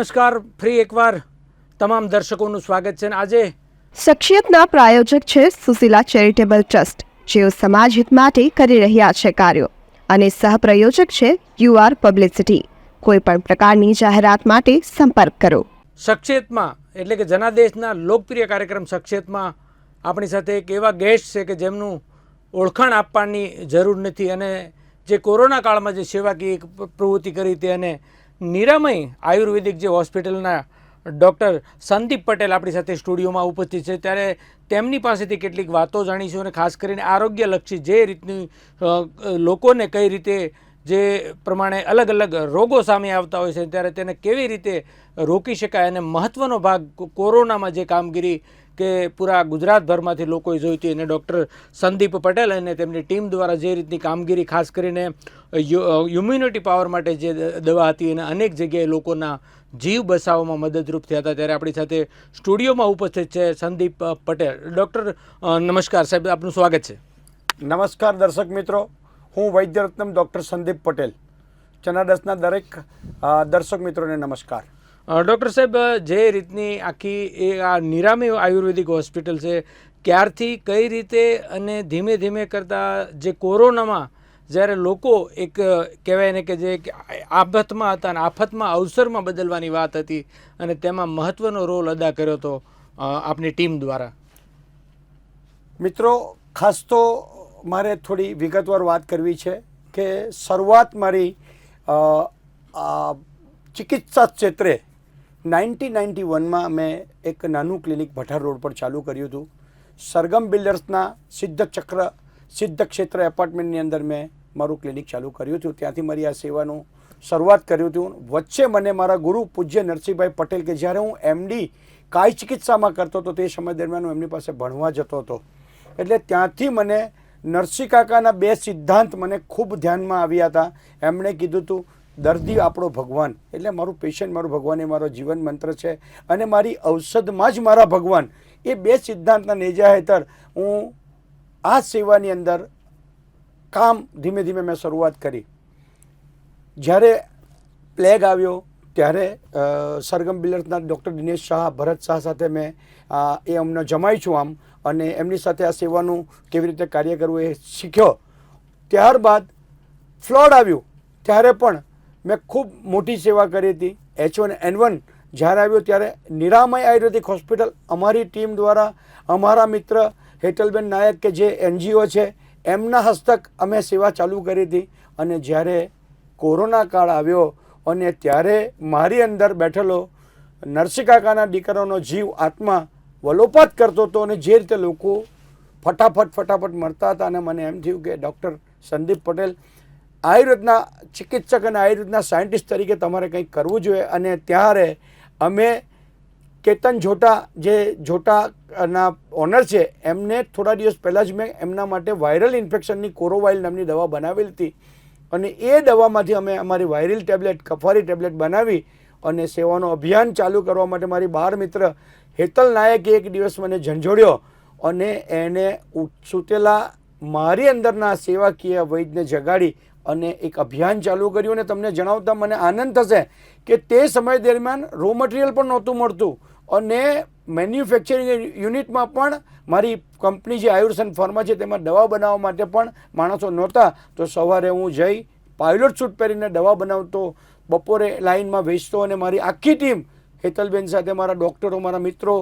નમસ્કાર, ફરી એકવાર તમામ દર્શકોનું સ્વાગત છે. આજે શખ્સિયતના પ્રાયોજક છે સુશીલા ચેરિટેબલ ટ્રસ્ટ, જેઓ સમાજ હિત માટે કરી રહ્યા છે કાર્યો, અને સહપ્રાયોજક છે યુઆર પબ્લિસિટી. કોઈ પણ પ્રકારની જાહેરાત માટે સંપર્ક કરો. શખ્સિયતમાં એટલે કે જનાદેશના લોકપ્રિય કાર્યક્રમ શખ્સિયતમાં આપણી સાથે એક એવા ગેસ્ટ છે કે જેમનું ઓળખાણ આપવાની જરૂર નથી અને જે કોરોના કાળમાં જે સેવાકીય પ્રવૃત્તિ કરી હતી અને નિરામય આયુર્વેદિક જે હોસ્પિટલના ડૉક્ટર સંદીપ પટેલ આપણી સાથે સ્ટુડિયોમાં ઉપસ્થિત છે. ત્યારે તેમની પાસેથી કેટલીક વાતો જાણીશું અને ખાસ કરીને આરોગ્યલક્ષી જે રીતની લોકોને કઈ રીતે જે પ્રમાણે અલગ અલગ રોગો સામે આવતા હોય છે ત્યારે તેને કેવી રીતે રોકી શકાય અને મહત્ત્વનો ભાગ કોરોનામાં જે કામગીરી કે પૂરા ગુજરાતભરમાંથી લોકોએ જોઈ હતી અને ડૉક્ટર સંદીપ પટેલ અને તેમની ટીમ દ્વારા જે રીતની કામગીરી ખાસ કરીને ઇમ્યુનિટી પાવર માટે જે દવા હતી અને અનેક જગ્યાએ લોકોના જીવ બચાવવામાં મદદરૂપ થયા હતા. ત્યારે આપણી સાથે સ્ટુડિયોમાં ઉપસ્થિત છે સંદીપ પટેલ. ડૉક્ટર નમસ્કાર સાહેબ, આપનું સ્વાગત છે. નમસ્કાર દર્શક મિત્રો, હું વૈદ્યરત્નમ ડૉક્ટર સંદીપ પટેલ. જનાદેશના દરેક દર્શક મિત્રોને નમસ્કાર. ડૉક્ટર સાહેબ, જે રીતની આખી એ આ નિરામય આયુર્વેદિક હોસ્પિટલ છે, ક્યારથી કઈ રીતે અને ધીમે ધીમે કરતાં જે કોરોનામાં જ્યારે લોકો એક કહેવાય ને કે જે આફતમાં હતા અને આફતમાં અવસરમાં બદલવાની વાત હતી અને તેમાં મહત્ત્વનો રોલ અદા કર્યો હતો આપની ટીમ દ્વારા. મિત્રો, ખાસ તો મારે થોડી વિગતવાર વાત કરવી છે કે શરૂઆત મારી ચિકિત્સા ક્ષેત્રે 1991માં મેં એક નાનું ક્લિનિક ભઠાર રોડ પર ચાલુ કર્યું હતું. સરગમ બિલ્ડર્સના સિદ્ધ ક્ષેત્ર એપાર્ટમેન્ટની અંદર મેં મારું ક્લિનિક ચાલુ કર્યું હતું. ત્યાંથી મારી આ સેવાનું શરૂઆત કર્યું હતું. વચ્ચે મને મારા ગુરુ પૂજ્ય નરસિંહભાઈ પટેલ, કે જ્યારે હું એમડી કાય ચિકિત્સામાં કરતો હતો તે સમય દરમિયાન હું એમની પાસે ભણવા જતો હતો, એટલે ત્યાંથી મને નરસિંહ કાકાના બે સિદ્ધાંત મને ખૂબ ધ્યાનમાં આવ્યા હતા. એમણે કીધું હતું, દર્દી આપણો ભગવાન, એટલે મારું પેશન્ટ મારું ભગવાન એ મારો જીવન મંત્ર છે અને મારી ઔષધમાં જ મારા ભગવાન. એ બે સિદ્ધાંતના નેજા હેઠળ હું આ સેવાની અંદર કામ ધીમે ધીમે મેં શરૂઆત કરી. જ્યારે પ્લેગ આવ્યો ત્યારે સરગમ બિલ્ડર્સના ડૉક્ટર દિનેશ શાહ, ભરત શાહ સાથે મેં એ અમને જમાઈ છું આમ, અને એમની સાથે આ સેવાનું કેવી રીતે કાર્ય કરવું એ શીખ્યો. ત્યારબાદ ફ્લડ આવ્યું ત્યારે પણ મેં ખૂબ મોટી સેવા કરી હતી. H1N1 જ્યારે આવ્યો ત્યારે નિરામય આયુર્વેદિક હોસ્પિટલ અમારી ટીમ દ્વારા અમારા મિત્ર હેટલબેન નાયક કે જે NGO છે એમના હસ્તક અમે સેવા ચાલુ કરી હતી. અને જ્યારે કોરોના કાળ આવ્યો અને ત્યારે મારી અંદર બેઠેલો નરસિંહ કાકાના દીકરાનો જીવ આત્મા વલોપાત કરતો હતો અને જે રીતે લોકો ફટાફટ મરતા હતા, અને મને એમ થયું કે ડૉક્ટર સંદીપ પટેલ આયુર્વેદના ચિકિત્સક અને આયુર્વેદના સાયન્ટિસ્ટ તરીકે તમારે કંઈક કરવું જોઈએ. અને ત્યારે અમે કેતન જોટા, જે જોટાના ઓનર છે, એમને થોડા દિવસ પહેલાં જ મેં એમના માટે વાયરલ ઇન્ફેક્શનની કોરોવાઇલ નામની દવા બનાવેલી હતી, અને એ દવામાંથી અમે અમારી વાયરલ ટેબ્લેટ, કફારી ટેબ્લેટ બનાવી અને સેવાનું અભિયાન ચાલુ કરવા માટે મારી 12 મિત્ર હેતલ નાયકે એક દિવસ મને ઝંઝોડ્યો અને એને સૂતેલા મારી અંદરના સેવાકીય વૈદને જગાડી અને એક અભિયાન ચાલુ કર્યું. અને તમને જણાવતા મને આનંદ થશે કે તે સમય દરમિયાન રો મટીરિયલ પણ નહોતું મળતું અને મેન્યુફેક્ચરિંગ યુનિટમાં પણ મારી કંપની જે આયુર્સન ફાર્મા છે તેમાં દવા બનાવવા માટે પણ માણસો નહોતા. તો સવારે હું જઈ પાયલોટ સૂટ પહેરીને દવા બનાવતો, બપોરે લાઇનમાં વેચતો, અને મારી આખી ટીમ હેતલબેન સાથે મારા ડૉક્ટરો, મારા મિત્રો,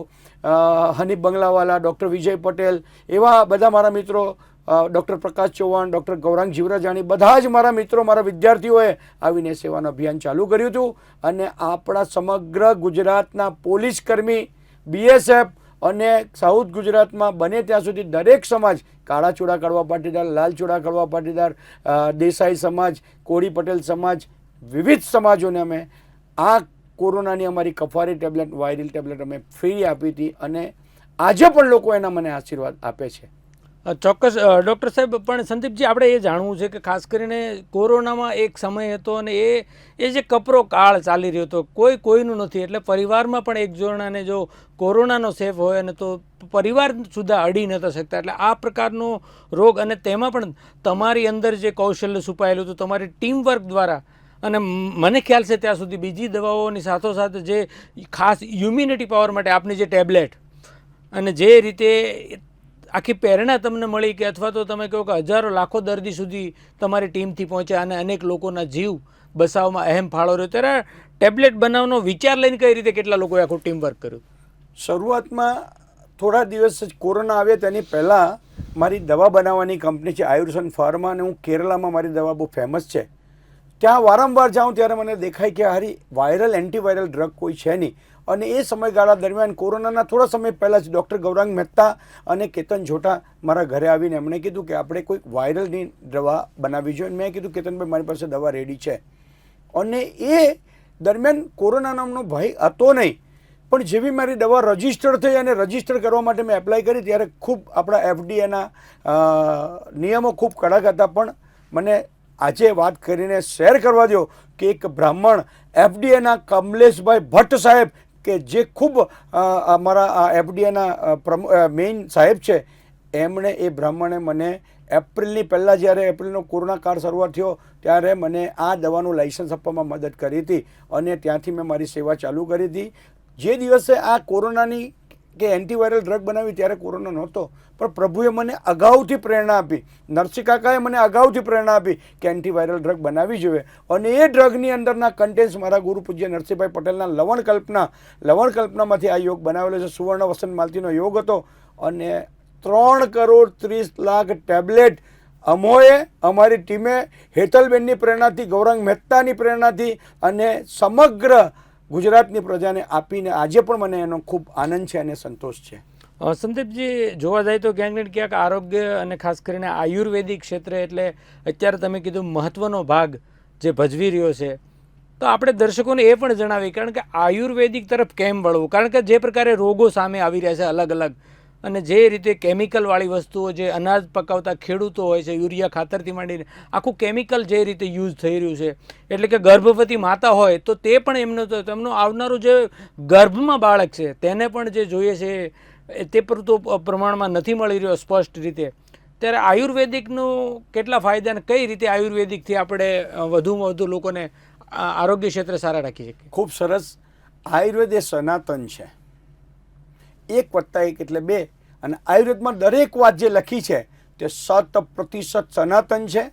હનીફ બંગલાવાલા, ડૉક્ટર વિજય પટેલ, એવા બધા મારા મિત્રો, ડૉક્ટર પ્રકાશ ચૌહાણ, ડૉક્ટર ગૌરાંગ જીવરાજાણી, બધા જ મારા મિત્રો, મારા વિદ્યાર્થીઓએ આવીને સેવાનું અભિયાન ચાલુ કર્યું હતું. અને આપણા સમગ્ર ગુજરાતના પોલીસ કર્મી, BSF અને સાઉથ ગુજરાતમાં બને ત્યાં સુધી દરેક સમાજ, કાળા ચોળા કડવા પાટીદાર, લાલ ચોળા કડવા પાટીદાર, દેસાઈ સમાજ, કોળી પટેલ સમાજ, વિવિધ સમાજોને અમે આ કોરોનાની અમારી કફારી ટેબ્લેટ, વાયરલ ટેબ્લેટ અમે ફ્રી આપી હતી, અને આજે પણ લોકો એના મને આશીર્વાદ આપે છે. ચોક્કસ ડૉક્ટર સાહેબ, પણ સંદીપજી, આપણે એ જાણવું છે કે ખાસ કરીને કોરોનામાં એક સમય હતો અને એ જે કપરો કાળ ચાલી રહ્યો હતો, કોઈનું નથી, એટલે પરિવારમાં પણ એક જણાને જો કોરોનાનો સેફ હોય અને તો પરિવાર સુધા અડી નહોતા શકતા. એટલે આ પ્રકારનો રોગ, અને તેમાં પણ તમારી અંદર જે કૌશલ્ય છુપાયેલું હતું તમારી ટીમ વર્ક દ્વારા અને મને ખ્યાલ છે ત્યાં સુધી બીજી દવાઓની સાથોસાથ જે ખાસ ઇમ્યુનિટી પાવર માટે આપની જે ટેબ્લેટ અને જે રીતે આખી પ્રેરણા તમને મળી કે અથવા તો તમે કહો કે હજારો લાખો દર્દી સુધી તમારી ટીમથી પહોંચ્યા અને અનેક લોકોના જીવ બચાવવામાં અહેમ ફાળો રહ્યો, ત્યારે ટેબ્લેટ બનાવવાનો વિચાર લઈને કઈ રીતે કેટલા લોકોએ આખું ટીમ વર્ક કર્યું? શરૂઆતમાં થોડા દિવસ જ કોરોના આવ્યા તેની પહેલાં મારી દવા બનાવવાની કંપની છે આયુર્સન ફાર્મા, અને હું કેરલામાં મારી દવા બહુ ફેમસ છે. ત્યાં વારંવાર જાઉં ત્યારે મને દેખાય કે હારી વાયરલ એન્ટીવાયરલ ડ્રગ કોઈ છે નહીં. અને એ સમયગાળા દરમિયાન કોરોનાના થોડા સમય પહેલાં જ ડૉક્ટર ગૌરાંગ મહેતા અને કેતન જોટા મારા ઘરે આવીને એમણે કીધું કે આપણે કોઈક વાયરલની દવા બનાવવી જોઈએ. મેં કીધું કેતનભાઈ મારી પાસે દવા રેડી છે. અને એ દરમિયાન કોરોના નામનો ભય હતો નહીં, પણ જેવી મારી દવા રજિસ્ટર્ડ થઈ અને રજિસ્ટર કરવા માટે મેં એપ્લાય કરી ત્યારે ખૂબ આપણા એફડીએના નિયમો ખૂબ કડક હતા. પણ મને આજે વાત કરીને શેર કરવા દો કે એક બ્રાહ્મણ એફડીએના કમલેશભાઈ ભટ્ટ સાહેબ કે જે ખૂબ અમારા એફડીએના મેઇન સાહેબ છે, એમણે એ બ્રાહ્મણે મને એપ્રિલની પહેલાં જ્યારે એપ્રિલનો કોરોના કાળ શરૂઆત થયો ત્યારે મને આ દવાનું લાઇસન્સ આપવામાં મદદ કરી હતી અને ત્યાંથી મેં મારી સેવા ચાલુ કરી હતી. જે દિવસે આ કોરોનાની કે એન્ટીવાયરલ ડ્રગ બનાવી ત્યારે કોરોના નહોતો, પણ પ્રભુએ મને અગાઉથી પ્રેરણા આપી, નરસિંહ કાકાએ મને અગાઉથી પ્રેરણા આપી કે એન્ટીવાયરલ ડ્રગ બનાવવી જોઈએ. અને એ ડ્રગની અંદરના કન્ટેન્ટ્સ મારા ગુરુ પૂજ્ય નરસિંહભાઈ પટેલના લવણકલ્પનામાંથી આ યોગ બનાવેલો છે. સુવર્ણ વસંત માલતીનો યોગ હતો અને 3,30,00,000 ટેબ્લેટ અમોએ અમારી ટીમે હેતલબેનની પ્રેરણાથી, ગૌરાંગ મહેતાની પ્રેરણાથી અને સમગ્ર ગુજરાતની પ્રજાને આપીને આજે પણ મને એનો ખૂબ આનંદ છે અને સંતોષ છે. સંદીપજી, જોવા જાય તો ક્યાંક ને ક્યાંક આરોગ્ય અને ખાસ કરીને આયુર્વેદિક ક્ષેત્રે એટલે અત્યારે તમે કીધું મહત્ત્વનો ભાગ જે ભજવી રહ્યો છે, તો આપણે દર્શકોને એ પણ જણાવીએ કારણ કે આયુર્વેદિક તરફ કેમ વળવું, કારણ કે જે પ્રકારે રોગો સામે આવી રહ્યા છે અલગ અલગ, અને જે રીતે કેમિકલવાળી વસ્તુઓ જે અનાજ પકાવતા ખેડૂતો હોય છે, યુરિયા ખાતરથી માંડીને આખું કેમિકલ જે રીતે યુઝ થઈ રહ્યું છે, એટલે કે ગર્ભવતી માતા હોય તો તે પણ એમનો તો તેમનું આવનારું જે ગર્ભમાં બાળક છે તેને પણ જે જોઈએ છે તે પૂરતું પ્રમાણમાં નથી મળી રહ્યો સ્પષ્ટ રીતે. ત્યારે આયુર્વેદિકનું કેટલા ફાયદા અને કઈ રીતે આયુર્વેદિકથી આપણે વધુમાં વધુ લોકોને આરોગ્ય ક્ષેત્રે સારા રાખી શકીએ? ખૂબ સરસ. આયુર્વેદ એ સનાતન છે, 1+1 એટલે 2. અને આયુર્વેદમાં દરેક વાત જે લખી છે તે 100% સનાતન છે.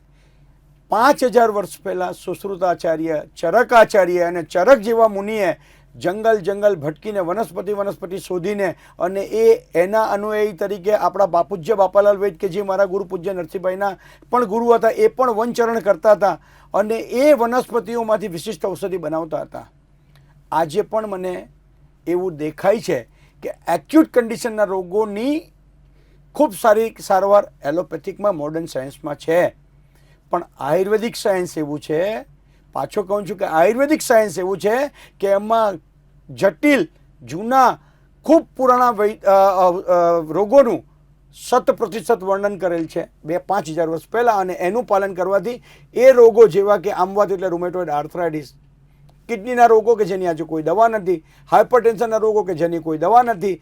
5000 વર્ષ પહેલાં સુશ્રુતાચાર્ય, ચરકાચાર્ય અને ચરક જેવા મુનિએ જંગલ ભટકીને વનસ્પતિ શોધીને અને એના અનુયાયી તરીકે આપણા બાપૂજ્ય બાપાલાલ વૈદ કે જે મારા ગુરુ પૂજ્ય નરસિંહભાઈના પણ ગુરુ હતા, એ પણ વનચરણ કરતા હતા અને એ વનસ્પતિઓમાંથી વિશિષ્ટ ઔષધિ બનાવતા હતા. આજે પણ મને એવું દેખાય છે કે એક્યુટ કન્ડિશનના રોગોની ખૂબ સારી સારવાર એલોપેથિકમાં, મોડર્ન સાયન્સમાં છે. પણ આયુર્વેદિક સાયન્સ એવું છે, પાછો કહું છું કે આયુર્વેદિક સાયન્સ એવું છે કે એમાં જટિલ, જૂના, ખૂબ પુરાણા રોગોનું 100% વર્ણન કરેલ છે 5,000 વર્ષ પહેલાં, અને એનું પાલન કરવાથી એ રોગો જેવા કે આમવાત એટલે રૂમેટોઇડ આર્થરાઇટિસ, કિડનીના રોગો કે જેની આજે કોઈ દવા નથી, હાઇપરટેન્શનના રોગો કે જેની કોઈ દવા નથી,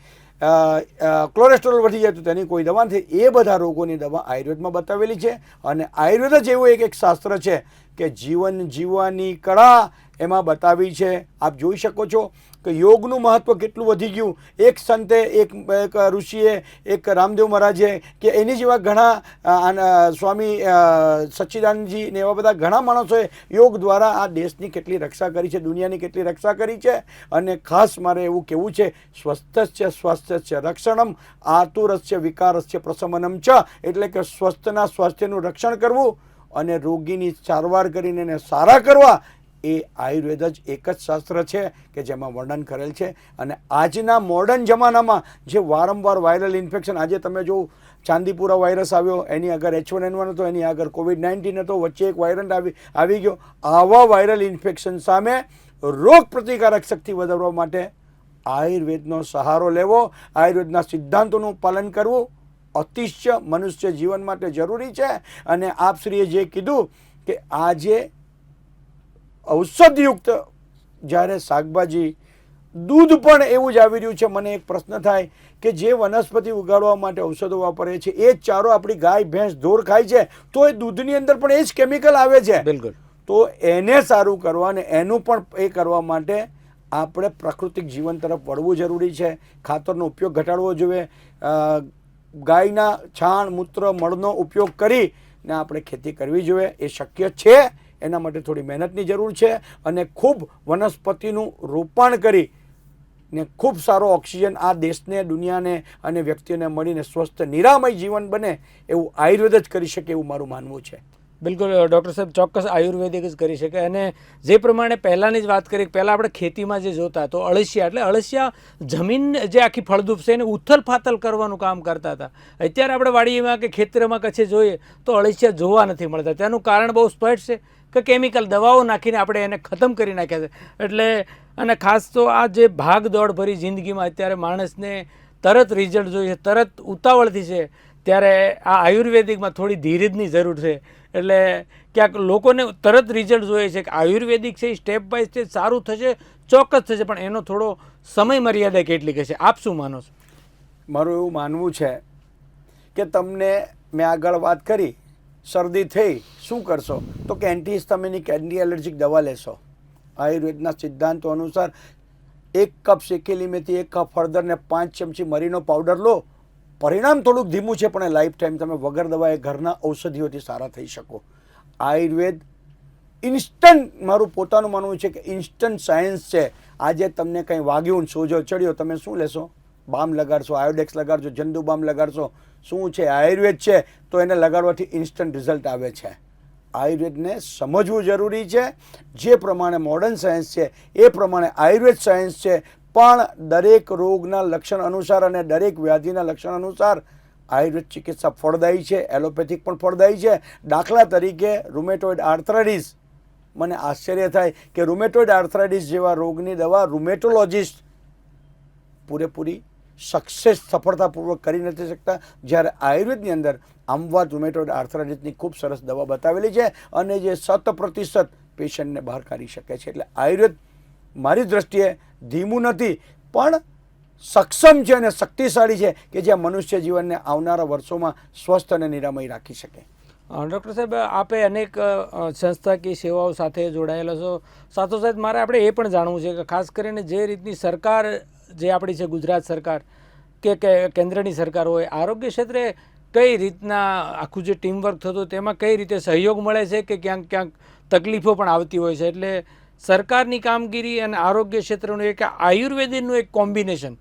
કોલેસ્ટ્રોલ વધી જાય તો તેની કોઈ દવા નથી, એ બધા રોગોની દવા આયુર્વેદમાં બતાવેલી છે. અને આયુર્વેદ જ એવું એક શાસ્ત્ર છે કે જીવન જીવવાની કળા એમાં બતાવી છે. આપ જોઈ શકો છો કે યોગનું મહત્ત્વ કેટલું વધી ગયું. એક સંતે, એક ઋષિએ, એક રામદેવ મહારાજે કે એની જેવા ઘણા સ્વામી સચ્ચિદાનંદજી ને એવા બધા ઘણા માણસોએ યોગ દ્વારા આ દેશની કેટલી રક્ષા કરી છે, દુનિયાની કેટલી રક્ષા કરી છે. અને ખાસ મારે એવું કહેવું છે, સ્વસ્થસ્ય સ્વાસ્થ્ય રક્ષણમ આતુરસ્ય વિકારસ્ય પ્રશમનમ ચ, એટલે કે સ્વસ્થના સ્વાસ્થ્યનું રક્ષણ કરવું અને રોગીની સારવાર કરીને એને સારા કરવા, એ આયુર્વેદ જ એક જ શાસ્ત્ર છે કે જેમાં વર્ણન કરેલ છે. અને આજના મોડર્ન જમાનામાં જે વારંવાર વાયરલ ઇન્ફેક્શન, આજે તમે જો ચાંદીપુરા વાયરસ આવ્યો, એની આગળ H1N1 હતો, એની આગળ COVID-19 હતો, વચ્ચે એક વાયરલ આવી ગયો. આવા વાયરલ ઇન્ફેક્શન સામે રોગ પ્રતિકારક શક્તિ વધારવા માટે આયુર્વેદનો સહારો લેવો, આયુર્વેદના સિદ્ધાંતોનું પાલન કરવું અતિશય મનુષ્ય જીવન માટે જરૂરી છે. અને આપશ્રીએ જે કીધું કે આજે ઔષધયુક્ત જ્યારે શાકભાજી, દૂધ પણ એવું જ આવી રહ્યું છે. મને એક પ્રશ્ન થાય કે જે વનસ્પતિ ઉગાડવા માટે ઔષધો વાપરે છે એ જ ચારો આપણી ગાય, ભેંસ, ઢોર ખાય છે, તો એ દૂધની અંદર પણ એ જ કેમિકલ આવે છે. બિલકુલ. તો એને સારું કરવા અને એનું પણ એ કરવા માટે આપણે પ્રાકૃતિક જીવન તરફ વળવું જરૂરી છે. ખાતરનો ઉપયોગ ઘટાડવો જોઈએ. ગાયના છાણ મૂત્ર મળનો ઉપયોગ કરીને આપણે ખેતી કરવી જોઈએ. એ શક્ય છે. એના માટે થોડી મહેનતની જરૂર છે અને ખૂબ વનસ્પતિનું રોપણ કરી ને ખૂબ સારો ઓક્સિજન આ દેશને, દુનિયાને અને વ્યક્તિઓને મળીને સ્વસ્થ નિરામય જીવન બને એવું આયુર્વેદ જ કરી શકે એવું મારું માનવું છે. બિલકુલ ડૉક્ટર સાહેબ, ચોક્કસ આયુર્વેદિક જ કરી શકે. અને જે પ્રમાણે પહેલાંની જ વાત કરી, પહેલાં આપણે ખેતીમાં જે જોતા તો અળસિયા, એટલે અળસિયા જમીન જે આખી ફળદ્રુપ છે એને ઉથલ ફાથલ કરવાનું કામ કરતા હતા. અત્યારે આપણે વાડીમાં કે ખેતરમાં કચ્છે જોઈએ તો અળસિયા જોવા નથી મળતા. તેનું કારણ બહુ સ્પષ્ટ છે કે કેમિકલ દવાઓ નાખીને આપણે એને ખતમ કરી નાખ્યા છે. એટલે અને ખાસ તો આ જે ભાગ દોડ ભરી જિંદગીમાં અત્યારે માણસને તરત રિઝલ્ટ જોઈએ, તરત ઉતાવળથી છે, ત્યારે આ આયુર્વેદિકમાં થોડી ધીરજની જરૂર છે. એટલે ક્યાંક લોકોને તરત રિઝલ્ટ જોઈએ છે કે આયુર્વેદિક છે એ સ્ટેપ બાય સ્ટેપ સારું થશે, ચોક્કસ થશે, પણ એનો થોડો સમય મર્યાદા કેટલી હશે? આપ શું માનો છો? મારું એવું માનવું છે કે તમને મેં આગળ વાત કરી, શરદી થઈ શું કરશો તો કે એન્ટીહિસ્ટામિનિક, એન્ટી એલર્જીક દવા લેશો. આયુર્વેદના સિદ્ધાંતો અનુસાર 1 કપ શેકેલી મેથી, 1 કપ હળદર ને 5 ચમચી મરીનો પાવડર લો. પરિણામ થોડુંક ધીમું છે પણ લાઈફ ટાઈમ તમે વગર દવાએ ઘરના ઔષધિઓથી સારા થઈ શકો. આયુર્વેદ ઇન્સ્ટન્ટ, મારું પોતાનું માનવું છે કે ઇન્સ્ટન્ટ સાયન્સ છે. આજે તમને કંઈ વાગ્યું, સોજો ચડ્યો, તમે શું લેશો? બામ લગાડશો, આયોડેક્સ લગાડશો, જંદુ બામ લગાડશો. શું છે? આયુર્વેદ છે તો એને લગાડવાથી ઇન્સ્ટન્ટ રિઝલ્ટ આવે છે. આયુર્વેદને સમજવું જરૂરી છે. જે પ્રમાણે મોડર્ન સાયન્સ છે એ પ્રમાણે આયુર્વેદ સાયન્સ છે, પણ દરેક રોગના લક્ષણ અનુસાર અને દરેક વ્યાધિના લક્ષણ અનુસાર આયુર્વેદ ચિકિત્સા ફળદાયી છે, એલોપેથિક પણ ફળદાયી છે. દાખલા તરીકે રૂમેટોઇડ આર્થરાઇટિસ, મને આશ્ચર્ય થાય કે રૂમેટોઇડ આર્થરાઇટિસ જેવા રોગની દવા રૂમેટોલોજિસ્ટ પૂરેપૂરી સફળતાપૂર્વક કરી નથી શકતા, જ્યારે આયુર્વેદની અંદર આમવાદ રૂમેટોઇડ આર્થરાઇટિસની ખૂબ સરસ દવા બતાવેલી છે અને જે 100% પેશન્ટને બહાર કાઢી શકે છે. એટલે આયુર્વેદ મારી દ્રષ્ટિએ ધીમું નથી પણ સક્ષમ છે અને શક્તિશાળી છે કે જે મનુષ્ય જીવનને આવનારા વર્ષોમાં સ્વસ્થ અને નિરામય રાખી શકે. ડૉક્ટર સાહેબ, આપે અનેક સંસ્થાકીય સેવાઓ સાથે જોડાયેલા છો. સાથોસાથ મારે આપણે એ પણ જાણવું છે કે ખાસ કરીને જે રીતની સરકાર જે આપણી છે, ગુજરાત સરકાર કે કેન્દ્રની સરકાર હોય, આરોગ્ય ક્ષેત્રે કઈ રીતના આખું જે ટીમવર્ક થતું તેમાં કઈ રીતે સહયોગ મળે છે કે ક્યાંક ક્યાંક તકલીફો પણ આવતી હોય છે. એટલે સરકારની કામગીરી અને આરોગ્ય ક્ષેત્રનું એક આયુર્વેદનું એક કોમ્બિનેશન,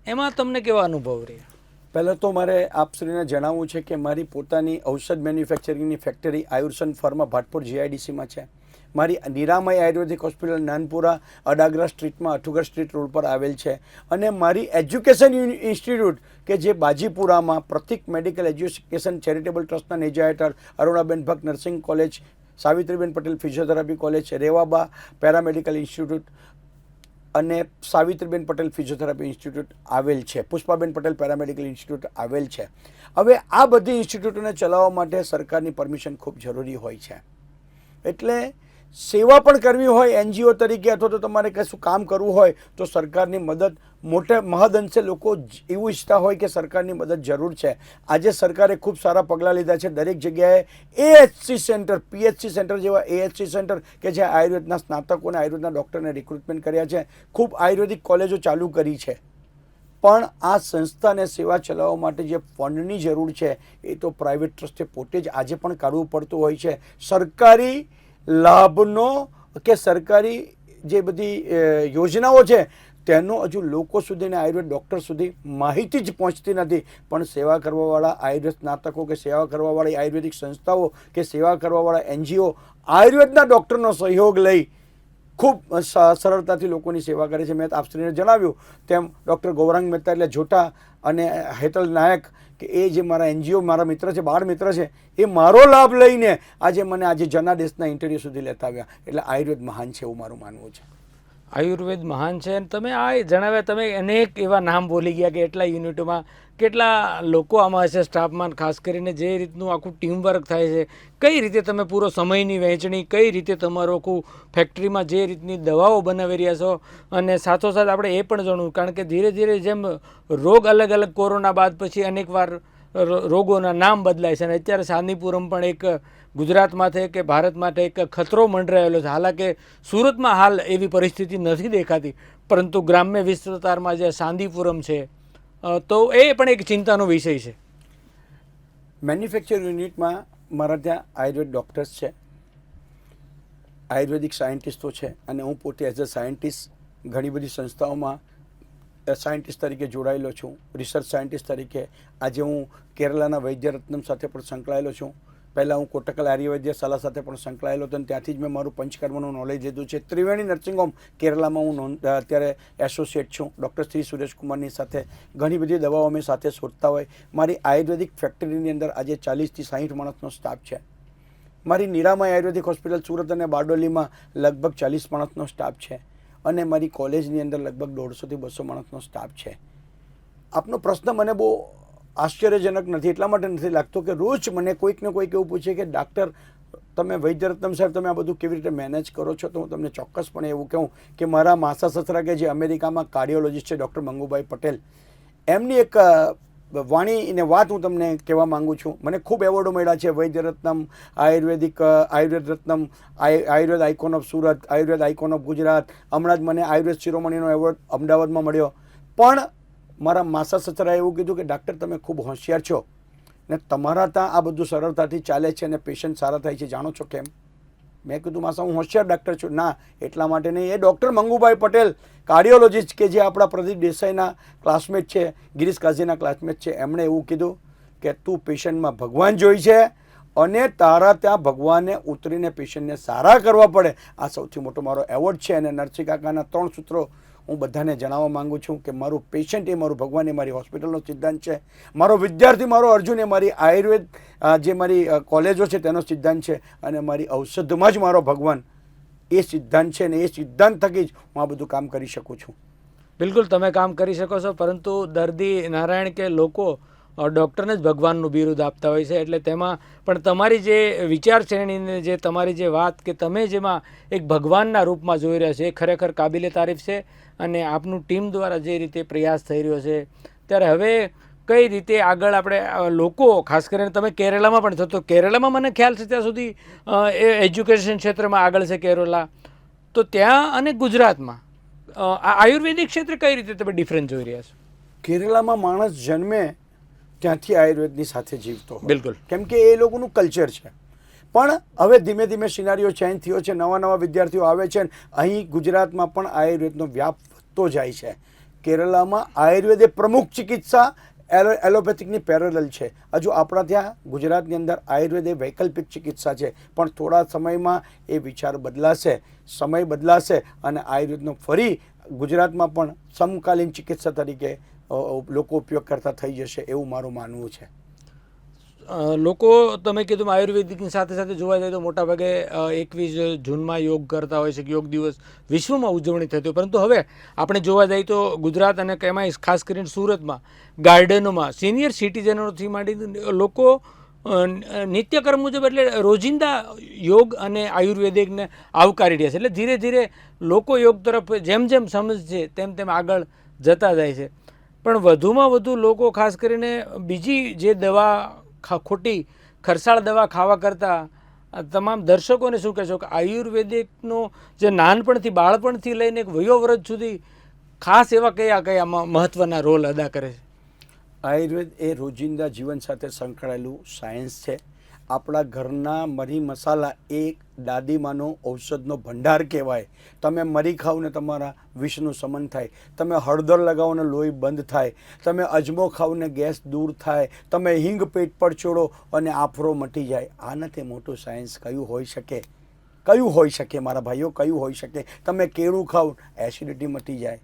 એમાં તમને કેવા અનુભવ રહ્યા? પહેલાં તો મારે આપશ્રીને જણાવવું છે કે મારી પોતાની ઔષધ મેન્યુફેક્ચરિંગની ફેક્ટરી આયુર્સન ફાર્મા ભાટપુર GIDCમાં છે. મારી નિરામય આયુર્વેદિક હોસ્પિટલ નાનપુરા અડાગરા સ્ટ્રીટમાં, અઠુગર સ્ટ્રીટ રોડ પર આવેલ છે. અને મારી એજ્યુકેશન ઇન્સ્ટિટ્યૂટ કે જે બાજીપુરામાં પ્રતિક મેડિકલ એજ્યુકેશન ચેરિટેબલ ટ્રસ્ટના નેજા હેઠળ Arunaben Bhatt nursing college, Savitriben Patel physiotherapy college, Revaba paramedical institute અને સાવિત્રીબેન પટેલ ફિઝિયોથેરાપી ઇન્સ્ટિટ્યૂટ આવેલ છે, પુષ્પાબેન પટેલ પેરામેડિકલ ઇન્સ્ટિટ્યૂટ આવેલ છે. હવે આ બધી ઇન્સ્ટિટ્યૂટોને ચલાવવા માટે સરકારની પરમિશન ખૂબ જરૂરી હોય છે. એટલે સેવા પણ કરવી હોય NGO તરીકે અથવા તો તમારે કશું કામ કરવું હોય તો સરકારની મદદ મહદઅંશે લોકો એવું ઈચ્છતા હોય કે સરકારની મદદ જરૂર છે. આજે સરકારે ખૂબ સારા પગલાં લીધા છે. દરેક જગ્યાએ AHC સેન્ટર, PHC સેન્ટર જેવા AHC સેન્ટર કે જ્યાં આયુર્વેદના સ્નાતકોને, આયુર્વેદના ડૉક્ટરને રિક્રુટમેન્ટ કર્યા છે. ખૂબ આયુર્વેદિક કોલેજો ચાલુ કરી છે. પણ આ સંસ્થાને સેવા ચલાવવા માટે જે ફંડની જરૂર છે એ તો પ્રાઇવેટ ટ્રસ્ટે પોતે જ આજે પણ કાઢવું પડતું હોય છે. સરકારી લાભનો કે સરકારી જે બધી યોજનાઓ છે તેનો હજુ લોકો સુધી ને આયુર્વેદ ડૉક્ટર સુધી માહિતી જ પહોંચતી નથી. પણ સેવા કરવાવાળા આયુર્વેદ સ્નાતકો કે સેવા કરવાવાળી આયુર્વેદિક સંસ્થાઓ કે સેવા કરવાવાળા NGO આયુર્વેદના ડૉક્ટરનો સહયોગ લઈ ખૂબ સરળતાથી લોકોની સેવા કરે છે. મેં આપશ્રીને જણાવ્યું તેમ ડૉક્ટર ગૌરાંગ મહેતા એટલે જોટા અને હેતલ નાયક કે એ જે મારા NGO મારા મિત્ર છે, બાળ મિત્ર છે, એ મારો લાભ લઈને આજે જનાદેશના ઇન્ટરવ્યૂ સુધી લેતા આવ્યા. એટલે આયુર્વેદ મહાન છે એવું મારું માનવું છે. આયુર્વેદ મહાન છે. અને તમે આ જણાવ્યા, તમે અનેક એવા નામ બોલી ગયા કે એટલા યુનિટોમાં કેટલા લોકો આમાં હશે સ્ટાફમાં, ખાસ કરીને જે રીતનું આખું ટીમવર્ક થાય છે, કઈ રીતે તમે પૂરો સમયની વહેંચણી, કઈ રીતે તમારું આખું ફેક્ટરીમાં જે રીતની દવાઓ બનાવી રહ્યા છો. અને સાથોસાથ આપણે એ પણ જાણવું, કારણ કે ધીરે ધીરે જેમ રોગ અલગ અલગ કોરોના બાદ પછી અનેકવાર રોગોના નામ બદલાય છે અને અત્યારે સાંદીપુરમ પણ એક ગુજરાત માટે કે ભારત માટે એક ખતરો મંડરાયેલો છે. હાલાકે સુરતમાં હાલ એવી પરિસ્થિતિ નથી દેખાતી, પરંતુ ગ્રામ્ય વિસ્તારમાં જે સાંદીપુરમ છે તો એ પણ એક ચિંતાનો વિષય છે. મેન્યુફેક્ચર યુનિટમાં મારા ત્યાં આયુર્વેદ ડૉક્ટર્સ છે, આયુર્વેદિક સાયન્ટિસ્ટો છે, અને હું પોતે એઝ અ સાયન્ટિસ્ટ ઘણી બધી સંસ્થાઓમાં સાયન્ટિસ્ટ તરીકે જોડાયેલો છું. રિસર્ચ સાયન્ટિસ્ટ તરીકે આજે હું કેરલાના વૈદ્યરત્નમ સાથે પણ સંકળાયેલો છું. પહેલાં હું કોટકલ આર્યવૈદ્યશાળા સાથે પણ સંકળાયેલો હતો અને ત્યાંથી જ મેં મારું પંચકર્મનું નોલેજ લીધું છે. ત્રિવેણી નર્સિંગ હોમ કેરલામાં હું અત્યારે એસોસિએટ છું. ડૉક્ટર શ્રી સુરેશકુમારની સાથે ઘણી બધી દવાઓ અમે સાથે શોધતા હોય. મારી આયુર્વેદિક ફેક્ટરીની અંદર આજે 40થી 60 માણસનો સ્ટાફ છે. મારી નિરામય આયુર્વેદિક હોસ્પિટલ સુરત અને બારડોલીમાં લગભગ 40 માણસનો સ્ટાફ છે અને મારી કોલેજની અંદર લગભગ 150થી 200 માણસનો સ્ટાફ છે. આપનો પ્રશ્ન મને બહુ આશ્ચર્યજનક નથી, એટલા માટે નથી લાગતો કે રોજ મને કોઈક ને કોઈક એવું પૂછે કે ડાક્ટર તમે વૈદ્યરત્નમ સાહેબ તમે આ બધું કેવી રીતે મેનેજ કરો છો? તો હું તમને ચોક્કસપણે એવું કહું કે મારા માસા સસરા કે જે અમેરિકામાં કાર્ડિયોલોજિસ્ટ છે ડૉક્ટર મંગુભાઈ પટેલ, એમની એક વાણી અને વાત હું તમને કહેવા માગું છું. મને ખૂબ એવોર્ડો મળ્યા છે, Vaidyaratnam, Ayurveda Ratnam, Ayurveda icon of Surat, Ayurveda icon of Gujarat, હમણાં જ મને આયુર્વેદ શિરોમણીનો એવોર્ડ અમદાવાદમાં મળ્યો. પણ મારા માસા સસરાએ એવું કીધું કે ડાક્ટર તમે ખૂબ હોશિયાર છો ને તમારા ત્યાં આ બધું સરળતાથી ચાલે છે અને પેશન્ટ સારા થાય છે, જાણો છો કેમ? મેં કીધું માસા હું હોશિયાર ડાક્ટર છું. ના, એટલા માટે નહીં. એ ડૉક્ટર મંગુભાઈ પટેલ કાર્ડિયોલોજિસ્ટ કે જે આપણા પ્રદીપ દેસાઈના ક્લાસમેટ છે, ગિરીશ કાઝીના ક્લાસમેટ છે, એમણે એવું કીધું કે તું પેશન્ટમાં ભગવાન જોઈ છે અને તારા ત્યાં ભગવાને ઉતરીને પેશન્ટને સારા કરવા પડે. આ સૌથી મોટો મારો એવોર્ડ છે. અને નરસિંહ કાકાના 3 સૂત્રો હું બધાને જણાવવા માગું છું કે મારું પેશન્ટ એ મારું ભગવાન, એ મારી હોસ્પિટલનો સિદ્ધાંત છે. મારો વિદ્યાર્થી મારો અર્જુન એ મારી આયુર્વેદ જે મારી કોલેજો છે તેનો સિદ્ધાંત છે. અને મારી ઔષધમાં જ મારો ભગવાન એ સિદ્ધાંત છે ને એ સિદ્ધાંત થકી જ હું આ બધું કામ કરી શકું છું. બિલકુલ તમે કામ કરી શકો છો, પરંતુ દર્દી નારાયણ કે લોકો ડૉક્ટરને જ ભગવાનનું બિરુદ આપતા હોય છે. એટલે તેમાં પણ તમારી જે વિચારશ્રેણીને જે તમારી જે વાત કે તમે જેમાં એક ભગવાનના રૂપમાં જોઈ રહ્યા છો એ ખરેખર કાબિલે તારીફ છે. અને આપનું ટીમ દ્વારા જે રીતે પ્રયાસ થઈ રહ્યો છે, ત્યારે હવે કઈ રીતે આગળ આપણે લોકો, ખાસ કરીને તમે કેરળમાં પણ છો, તો કેરળમાં મને ખ્યાલ છે ત્યાં સુધી એ એજ્યુકેશન ક્ષેત્રમાં આગળ છે કેરલા, તો ત્યાં અને ગુજરાતમાં આયુર્વેદિક ક્ષેત્રે કઈ રીતે તમે ડિફરન્સ જોઈ રહ્યા છો? કેરલામાં માણસ જન્મે ત્યાંથી આયુર્વેદની સાથે જીવતો હોય. બિલકુલ. કેમ કે એ લોકોનું કલ્ચર છે. પણ હવે ધીમે ધીમે સિનારીઓ ચેન્જ થયો છે, નવા નવા વિદ્યાર્થીઓ આવે છે. અહીં ગુજરાતમાં પણ આયુર્વેદનો વ્યાપ વધતો જાય છે. કેરલામાં આયુર્વેદ એ પ્રમુખ ચિકિત્સા એલોપેથિકની પેરેલલ છે. હજુ આપણા ત્યાં ગુજરાતની અંદર આયુર્વેદ એ વૈકલ્પિક ચિકિત્સા છે. પણ થોડા સમયમાં એ વિચાર બદલાશે, સમય બદલાશે અને આયુર્વેદનો ફરી ગુજરાતમાં પણ સમકાલીન ચિકિત્સા તરીકે લોકો ઉપયોગ કરતા થઈ જશે એવું મારું માનવું છે. લોકો તમે કીધું આયુર્વેદિકની સાથે સાથે જોવા જાય તો મોટાભાગે 21 જૂનમાં યોગ કરતા હોય છે કે યોગ દિવસ વિશ્વમાં ઉજવણી થતી હોય, પરંતુ હવે આપણે જોવા જઈએ તો ગુજરાત અને એમાં ખાસ કરીને સુરતમાં ગાર્ડનોમાં સિનિયર સિટીઝનોથી માંડી લોકો નિત્યકર્મ મુજબ એટલે રોજિંદા યોગ અને આયુર્વેદિકને આવકારી રહ્યા છે. એટલે ધીરે ધીરે લોકો યોગ તરફ જેમ જેમ સમજશે તેમ તેમ આગળ જતા જાય છે. પણ વધુમાં વધુ લોકો ખાસ કરીને બીજી જે દવા ખોટી ખર્ચાળ દવા ખાવા કરતાં તમામ દર્શકોને શું કહેશો કે આયુર્વેદિકનો જે નાનપણથી બાળપણથી લઈને એક વયોવૃદ્ધ સુધી ખાસ એવા કયા કયા મહત્ત્વના રોલ અદા કરે છે? આયુર્વેદ એ રોજિંદા જીવન સાથે સંકળાયેલું સાયન્સ છે. આપણા ઘરના મરી મસાલા એ દાદીમાનો ઔષધનો ભંડાર કહેવાય. તમે મરી ખાઓ ને તમારા વિષનું શમન થાય, તમે હળદર લગાવો ને લોહી બંધ થાય, તમે અજમો ખાઓ ને ગેસ દૂર થાય, તમે હિંગ પેટ પર ચોળો અને આફરો મટી જાય. આ નથી મોટું સાયન્સ કયું હોઈ શકે? કયું હોઈ શકે મારા ભાઈઓ, કયું હોઈ શકે? તમે કેળું ખાઓ એસિડિટી મટી જાય.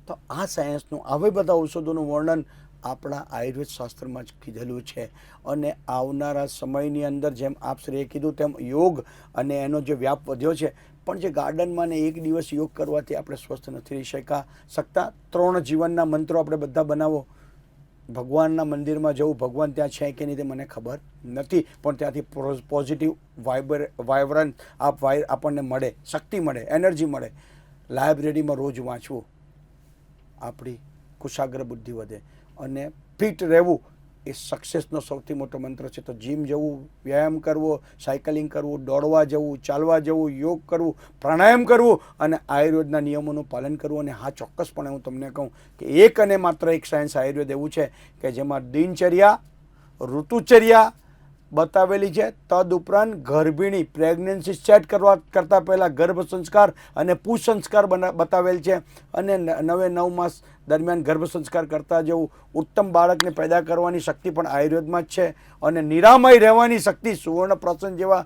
તો આ સાયન્સનું આવી બધા ઔષધોનું વર્ણન આપણા આયુર્વેદ શાસ્ત્રમાં જ કીધેલું છે. અને આવનારા સમયની અંદર જેમ આપ શ્રીએ કીધું તેમ યોગ અને એનો જે વ્યાપ વધ્યો છે, પણ જે ગાર્ડનમાં ને એક દિવસ યોગ કરવાથી આપણે સ્વસ્થ નથી રહી શકતા. 3 જીવનના મંત્રો આપણે બધા બનાવો. ભગવાનના મંદિરમાં જવું, ભગવાન ત્યાં છે કે નહીં તે મને ખબર નથી, પણ ત્યાંથી પોઝિટિવ વાઇબ્રન્સ આપણને મળે, શક્તિ મળે, એનર્જી મળે. લાઇબ્રેરીમાં રોજ વાંચવું, આપણી કુશાગ્ર બુદ્ધિ વધે અને ફિટ રહેવું એ સક્સેસનો સૌથી મોટો મંત્ર છે. તો જીમ જવું, વ્યાયામ કરવો, સાયકલિંગ કરવું, દોડવા જવું, ચાલવા જવું, યોગ કરવું, પ્રાણાયામ કરવું અને આયુર્વેદના નિયમોનું પાલન કરવું. અને હા, ચોક્કસપણે હું તમને કહું કે એક અને માત્ર એક સાયન્સ આયુર્વેદ એવું છે કે જેમાં દિનચર્યા, ઋતુચર્યા બતાવેલી છે. તદુપરાંત ગર્ભિણી પ્રેગ્નન્સી સેટ કરતાં પહેલાં ગર્ભ સંસ્કાર અને પુસંસ્કાર બતાવેલ છે. અને 9 માસ દરમિયાન ગર્ભ સંસ્કાર કરતા જેવું ઉત્તમ બાળકને પેદા કરવાની શક્તિ પણ આયુર્વેદમાં જ છે. અને નિરામય રહેવાની શક્તિ, સુવર્ણ પ્રાશન જેવા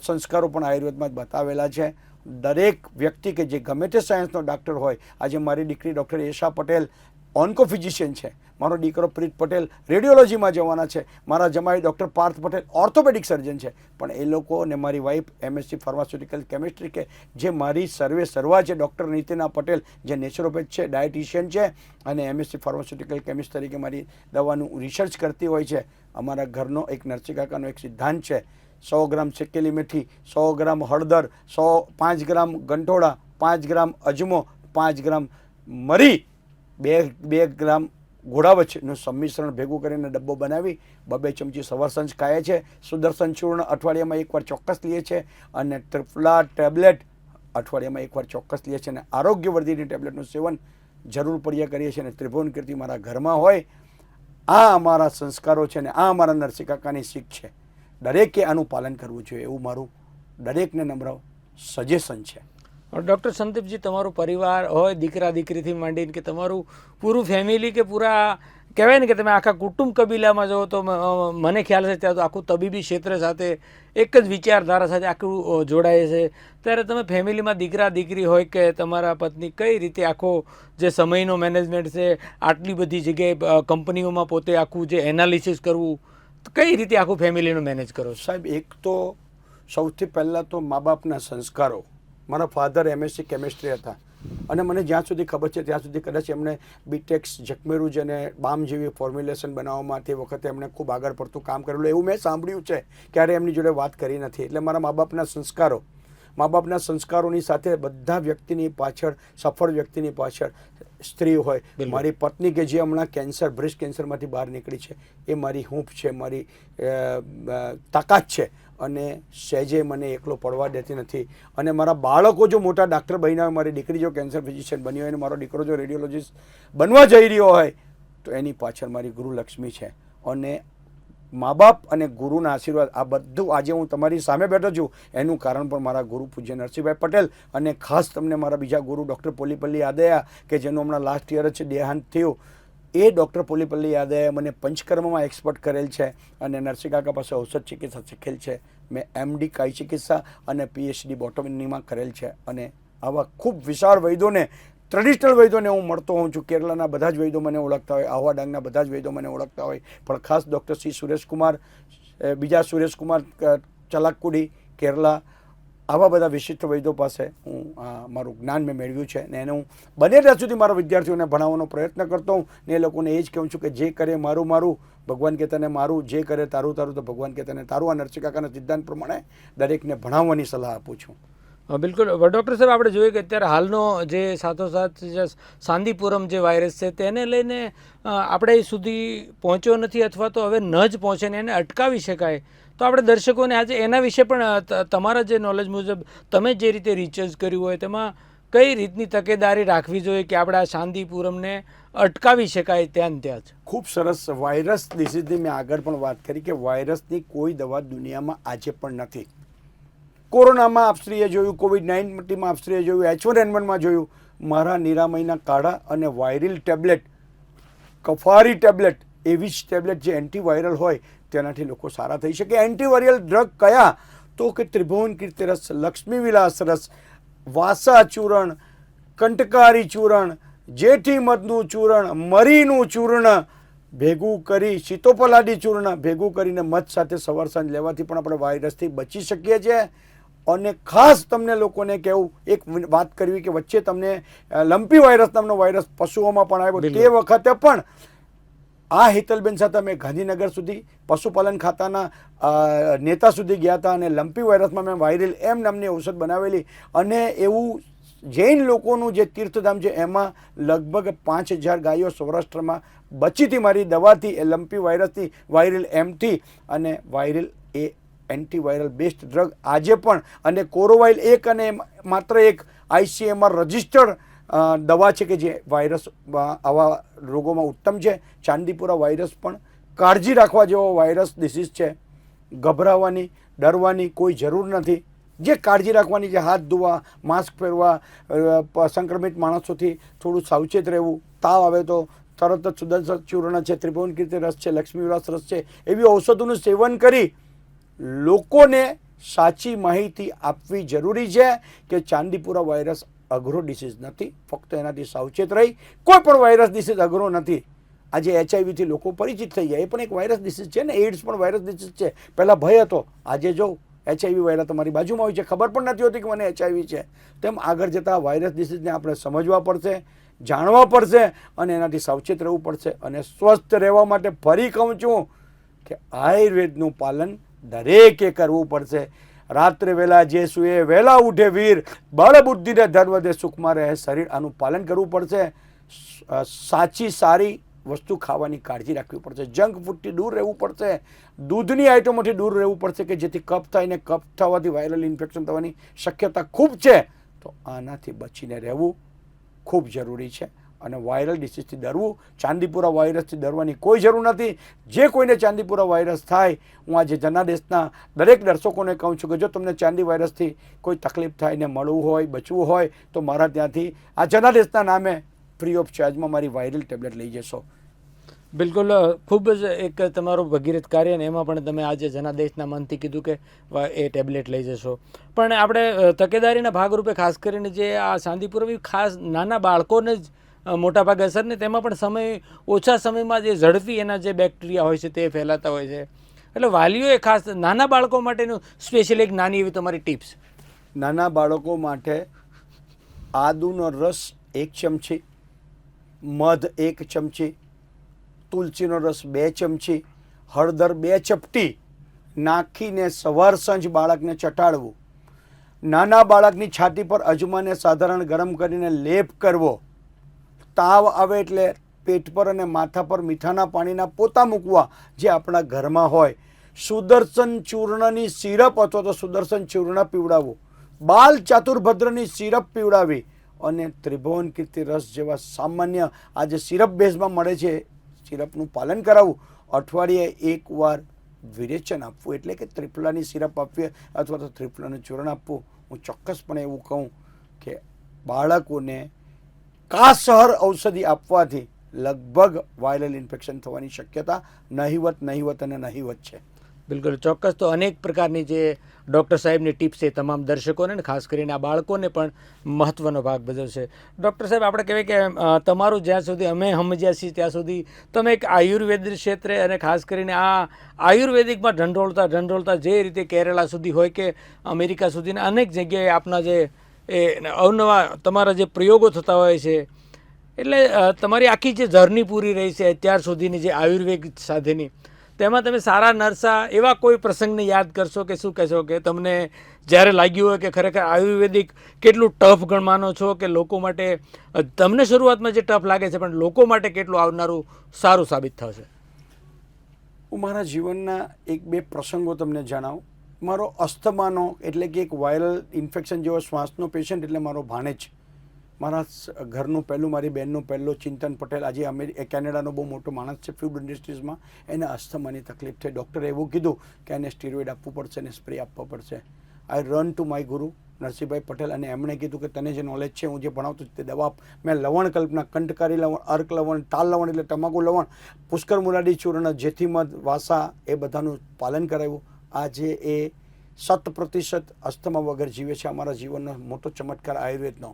સંસ્કારો પણ આયુર્વેદમાં જ બતાવેલા છે. દરેક વ્યક્તિ કે જે ગમે તે સાયન્સનો ડૉક્ટર હોય, આજે મારી દીકરી doctor Esha Patel onco physician છે, મારો દીકરો પ્રીત પટેલ રેડિયોલોજીમાં જવાના છે, મારા જમાઈ doctor Parth Patel orthopaedic surgeon છે, પણ એ લોકો અને મારી વાઈફ MSc ફાર્માસ્યુટિકલ કેમિસ્ટ્રી કે જે મારી સર્વા છે, ડૉક્ટર નીતિના પટેલ જે નેચરોપેથ છે, ડાયટિશિયન છે અને MSc ફાર્માસ્યુટિકલ કેમિસ્ટ તરીકે મારી દવાનું રિસર્ચ કરતી હોય છે. અમારા ઘરનો એક નરસિંહકાકાનો એક સિદ્ધાંત છે, 100 ગ્રામ શેકેલી મેથી, 100 ગ્રામ હળદર, 5 ગ્રામ ગંઠોડા, 5 ગ્રામ અજમો, 5 ગ્રામ મરી, 2 ગ્રામ ઘોડાવચનું સંમિશ્રણ ભેગું કરીને ડબ્બો બનાવી 2 ચમચી સવાર સાંજ ખાય છે. સુદર્શન ચૂર્ણ અઠવાડિયામાં એકવાર ચોક્કસ લે છે અને ત્રિફલા ટેબ્લેટ અઠવાડિયામાં એકવાર ચોક્કસ લે છે. અને આરોગ્યવર્ધિની ટેબ્લેટનું સેવન જરૂર પડ્યા કરીએ છીએ. અને ત્રિભુવન કીર્તિ મારા ઘરમાં હોય. આ અમારા સંસ્કારો છે ને આ અમારા નરસિંહકાકાની શીખ છે. દરેકે આનું પાલન કરવું જોઈએ એવું મારું દરેકને નમ્ર સજેશન છે. ડૉક્ટર સંદીપજી, તમારો પરિવાર હોય, દીકરા દીકરીથી માંડીને કે તમારું પૂરું ફેમિલી કે પૂરા કહેવાય ને કે તમે આખા કુટુંબ કબીલામાં જાઓ તો મને ખ્યાલ છે ત્યાં તો આખું તબીબી ક્ષેત્ર સાથે એક જ વિચારધારા સાથે આખું જોડાય છે. ત્યારે તમે ફેમિલીમાં દીકરા દીકરી હોય કે તમારા પત્ની, કઈ રીતે આખો જે સમયનો મેનેજમેન્ટ છે, આટલી બધી જગ્યાએ કંપનીઓમાં પોતે આખું જે એનાલિસિસ કરવું, કઈ રીતે આખું ફેમિલીનું મેનેજ કરો? સાહેબ, એક તો સૌથી પહેલાં તો મા બાપના સંસ્કારો. મારા ફાધર MSc કેમિસ્ટ્રી હતા અને મને જ્યાં સુધી ખબર છે ત્યાં સુધી કદાચ એમણે બીટેક્સ જકમેરુજ અને બામ જેવી ફોર્મ્યુલેશન બનાવવામાં તે વખતે એમણે ખૂબ આગળ પડતું કામ કરેલું એવું મેં સાંભળ્યું છે. ક્યારે એમની જોડે વાત કરી નથી. એટલે મારા મા બાપના સંસ્કારોની સાથે બધા વ્યક્તિની પાછળ, સફળ વ્યક્તિની પાછળ સ્ત્રી હોય. મારી પત્ની કે જે હમણાં કેન્સર, બ્રેસ્ટ કેન્સરમાંથી બહાર નીકળી છે, એ મારી હૂંફ છે, મારી તાકાત છે અને સહેજે મને એકલો પડવા દેતી નથી. અને મારા બાળકો જો મોટા ડાક્ટર બન્યા હોય, મારી દીકરી જો કેન્સર ફિઝિશિયન બની હોય અને મારો દીકરો જો રેડિયોલોજીસ્ટ બનવા જઈ રહ્યો હોય, તો એની પાછળ મારી ગુરુલક્ષ્મી છે. અને મા બાપ અને ગુરુના આશીર્વાદ, આ બધું આજે હું તમારી સામે બેઠો છું એનું કારણ પણ મારા ગુરુ પૂજ્ય નરસિંહભાઈ પટેલ અને ખાસ તમને મારા બીજા ગુરુ ડૉક્ટર પોલીપલ્લી યાદયા કે જેનું હમણાં લાસ્ટ યર જ દેહાંત થયું. એ ડૉક્ટર પોલીપલ્લી યાદવે મને પંચકર્મમાં એક્સપર્ટ કરેલ છે અને નરસિંહકાકા પાસે ઔષધ ચિકિત્સા શીખેલ છે. મેં MD કાય ચિકિત્સા અને PhD બોટનીમાં કરેલ છે. અને આવા ખૂબ વિશાળ વૈદોને, ટ્રેડિશનલ વૈદોને હું મળતો હોઉં છું. કેરળના બધા જ વૈદો મને ઓળખતા હોય, આહવા ડાંગના બધા જ વૈદો મને ઓળખતા હોય, પણ ખાસ ડૉક્ટર C સુરેશકુમાર, બીજા સુરેશકુમાર ચલાકુડી, કેરલા, આવા બધા વિશિષ્ટ વૈદો પાસે હું મારું જ્ઞાન મેં મેળવ્યું છે. ને એને હું બને ત્યાં સુધી મારા વિદ્યાર્થીઓને ભણાવવાનો પ્રયત્ન કરતો હું. ને એ લોકોને એ જ કહું છું કે જે કરે મારું મારું, ભગવાન કે તને મારું, જે કરે તારું તારું તો ભગવાન કે તને તારું. આ નરસિંહકાકાના સિદ્ધાંત પ્રમાણે દરેકને ભણાવવાની સલાહ આપું છું. બિલકુલ ડૉક્ટર સાહેબ, આપણે જોઈએ કે અત્યારે હાલનો જે સાથોસાથ જે સાંદીપુરમ જે વાયરસ છે તેને લઈને આપણે સુધી પહોંચ્યો નથી અથવા તો હવે ન જ પહોંચે ને એને અટકાવી શકાય, તો આપણે દર્શકોને આજે એના વિશે પણ તમારા જે નોલેજ મુજબ તમે જે રીતે રિસર્ચ કર્યું હોય તેમાં કઈ રીતની તકેદારી રાખવી જોઈએ કે આપણે આ સાંદીપુરમને અટકાવી શકાય ત્યાં જ? ખૂબ સરસ. વાયરસ ડિસીઝની મેં આગળ પણ વાત કરી કે વાયરસની કોઈ દવા દુનિયામાં આજે પણ નથી. કોરોનામાં આપશ્રીએ જોયું, COVID-19માં આપશ્રીએ જોયું, H1N1માં જોયું. મારા નિરામયના કાઢા અને વાયરલ ટેબ્લેટ, કફારી ટેબ્લેટ, એવી જ ટેબ્લેટ જે એન્ટીવાયરલ હોય તેનાથી લોકો સારા થઈ શકે. એન્ટીવાયરલ ડ્રગ કયા? તો કે ત્રિભુવન કીર્તિ રસ, લક્ષ્મી વિલાસ રસ, વાસા ચૂર્ણ, કંટકારી ચૂર્ણ, જેઠી મધનું ચૂર્ણ, મરીનું ચૂર્ણ ભેગું કરી, સીતોપલાદી ચૂર્ણ ભેગું કરીને મધ સાથે સવાર સાંજ લેવાથી પણ આપણે વાયરસથી બચી શકીએ છીએ. અને ખાસ તમને લોકોને કહેવું, એક વાત કરવી કે વચ્ચે તમને લંપી વાયરસ નામનો વાયરસ પશુઓમાં પણ આવ્યો. તે વખતે પણ આ હેતલબેન સાથે અમે ગાંધીનગર સુધી પશુપાલન ખાતાના નેતા સુધી ગયા હતા અને લંપી વાયરસમાં મેં વાયરલ એમ નામની ઔષધ બનાવેલી અને એવું જૈન લોકોનું જે તીર્થધામ છે એમાં લગભગ 5000 ગાયો સૌરાષ્ટ્રમાં બચી હતી મારી દવાથી, એ લંપી વાયરસથી, વાયરલ એમથી, અને વાયરલ એ એન્ટીવાયરલ બેસ્ડ ડ્રગ આજે પણ, અને કોરોવાઇલ એક અને માત્ર એક ICMR રજિસ્ટર્ડ દવા છે કે જે વાયરસ આવા રોગોમાં ઉત્તમ છે. ચાંદીપુરા વાયરસ પણ કાળજી રાખવા જેવો વાયરસ ડિસીઝ છે. ગભરાવાની, ડરવાની કોઈ જરૂર નથી. જે કાળજી રાખવાની છે, હાથ ધોવા, માસ્ક પહેરવા, સંક્રમિત માણસોથી થોડું સાવચેત રહેવું, તાવ આવે તો તરત જ સુદર્શન ચૂર્ણ છે, ત્રિભુવન કીર્તિ રસ છે, લક્ષ્મી વિલાસ રસ છે, એવી ઔષધોનું સેવન કરી લોકોને સાચી માહિતી આપવી જરૂરી છે કે ચાંદીપુરા વાયરસ અઘરો ડિસીઝ નથી. ફક્ત એનાથી સાવચેત રહી. કોઈ પણ વાયરસ ડિસીઝ અઘરો નથી. આજે HIV થી લોકો પરિચિત થઈ ગયા, એ પણ એક વાયરસ ડિસીઝ છે ને. એઇડ્સ પણ વાયરસ ડિસીઝ છે. પહેલાં ભય હતો, આજે જો HIV વાયરસ તમારી બાજુમાં હોય છે, ખબર પણ નથી હોતી કે મને HIV છે. તેમ આગળ જતાં વાયરસ ડિસીઝને આપણે સમજવા પડશે, જાણવા પડશે અને એનાથી સાવચેત રહેવું પડશે. અને સ્વસ્થ રહેવા માટે ફરી કહું છું કે આયુર્વેદનું પાલન દરેકે કરવું પડશે. રાત્રે વહેલા જે સુએ વહેલા ઉઠે વીર, બળ બુદ્ધિને ધન વધે સુખમાં રહે શરીર. આનું પાલન કરવું પડશે. સાચી સારી વસ્તુ ખાવાની કાળજી રાખવી પડશે. જંક ફૂડથી દૂર રહેવું પડશે. દૂધની આઇટમોથી દૂર રહેવું પડશે કે જેથી કફ થાય, ને કફ થવાથી વાયરલ ઇન્ફેક્શન થવાની શક્યતા ખૂબ છે. તો આનાથી બચીને રહેવું ખૂબ જરૂરી છે. અને વાયરલ ડિસીઝથી ડરવું, ચાંદીપુરા વાયરસથી ડરવાની કોઈ જરૂર નથી. જે કોઈને ચાંદીપુરા વાયરસ થાય, હું આજે જનાદેશના દરેક દર્શકોને કહું છું કે જો તમને ચાંદી વાયરસથી કોઈ તકલીફ થાય ને મળવું હોય, બચવું હોય, તો મારા ત્યાંથી આ જનાદેશના નામે ફ્રી ઓફ ચાર્જમાં મારી વાયરલ ટેબ્લેટ લઈ જશો. બિલકુલ, ખૂબ જ એક તમારું ભગીરથ કાર્ય, ને એમાં પણ તમે આજે જનાદેશના મનથી કીધું કે એ ટેબ્લેટ લઈ જશો. પણ આપણે તકેદારીના ભાગરૂપે ખાસ કરીને જે આ ચાંદીપુરા ખાસ નાના બાળકોને જ મોટા ભાગે અસર ને, તેમાં પણ ઓછા સમયમાં જે ઝડપી એના જે બેક્ટેરિયા હોય છે તે ફેલાતા હોય છે. એટલે વાલીઓએ ખાસ નાના બાળકો માટેનું સ્પેશિયલ એક નાની એવી તમારી ટિપ્સ. નાના બાળકો માટે આદુનો રસ 1 ચમચી, મધ 1 ચમચી, તુલસીનો રસ 2 ચમચી, હળદર 2 ચપટી નાખીને સવાર સાંજ બાળકને ચટાડવું. નાના બાળકની છાતી પર અજમાને સાધારણ ગરમ કરીને લેપ કરવો. તાવ આવે એટલે પેટ પર અને માથા પર મીઠાના પાણીના પોતા મૂકવા જે આપણા ઘરમાં હોય. સુદર્શન ચૂર્ણની સિરપ અથવા તો સુદર્શન ચૂર્ણ પીવડાવવું. બાલ ચાતુર્ભદ્રની સિરપ પીવડાવી અને ત્રિભુવન કીર્તિ રસ જેવા સામાન્ય આજે સિરપ બેઝમાં મળે છે, સિરપનું પાલન કરાવવું. અઠવાડિયે 1 વાર વિરેચન આપવું, એટલે કે ત્રિફલાની સિરપ આપવી અથવા તો ત્રિફલાનું ચૂર્ણ આપવું. હું ચોક્કસપણે એવું કહું કે બાળકોને કાસહર ઔષધિ આપવાથી લગભગ વાયરલ ઇન્ફેક્શન થવાની શક્યતા નહિવત અને નહિવત છે. બિલકુલ ચોક્કસ. તો અનેક પ્રકારની જે ડૉક્ટર સાહેબની ટિપ્સ છે તમામ દર્શકોને ને ખાસ કરીને આ બાળકોને પણ મહત્ત્વનો ભાગ ભજવશે. ડૉક્ટર સાહેબ, આપણે કહેવાય કે તમારું જ્યાં સુધી અમે સમજ્યા છીએ ત્યાં સુધી તમે એક આયુર્વેદ ક્ષેત્રે અને ખાસ કરીને આ આયુર્વેદિકમાં ઢંઢોળતા જે રીતે કેરળા સુધી હોય કે અમેરિકા સુધીના અનેક જગ્યાએ આપના જે એ અવનવા તમારા જે પ્રયોગો થતા હોય છે, એટલે તમારી આખી જે જર્ની પૂરી રહી છે અત્યાર સુધીની જે આયુર્વેદ સાથેની, તેમાં તમે સારા નરસા એવા કોઈ પ્રસંગને યાદ કરશો કે શું કહેશો કે તમને જ્યારે લાગ્યું હોય કે ખરેખર આયુર્વેદિક કેટલું ટફ ગણવાનો છો, કે લોકો માટે તમને શરૂઆતમાં જે ટફ લાગે છે પણ લોકો માટે કેટલું આવનારું સારું સાબિત થશે? હું મારા જીવનના 1-2 પ્રસંગો તમને જણાવું. મારો અસ્થમાનો એટલે કે એક વાયરલ ઇન્ફેક્શન જેવો શ્વાસનો પેશન્ટ એટલે મારો ભાણેજ, મારા ઘરનું પહેલું, મારી બહેનનું પહેલું, ચિંતન પટેલ, આજે કેનેડાનો બહુ મોટો માણસ છે ફૂડ ઇન્ડસ્ટ્રીઝમાં, એને અસ્થમાની તકલીફ થઈ. ડૉક્ટરે એવું કીધું કે એને સ્ટીરોઇડ આપવું પડશે અને સ્પ્રે આપવો પડશે. આઈ રન ટુ માય ગુરુ નરસિંહભાઈ પટેલ, અને એમણે કીધું કે તને જે નોલેજ છે, હું જે ભણાવતો તે દવા આપ. મેં લવણ કલ્પના, કંટકારી લવણ, અર્ક લવણ, તાલ લવણ એટલે તમાકુ લવણ, પુષ્કર મુરાડી ચૂર્ણ, જેથીમધ, વાસા, એ બધાનું પાલન કરાવ્યું. આજે એ 100% અસ્થમા વગર જીવે છે. અમારા જીવનનો મોટો ચમત્કાર આયુર્વેદનો.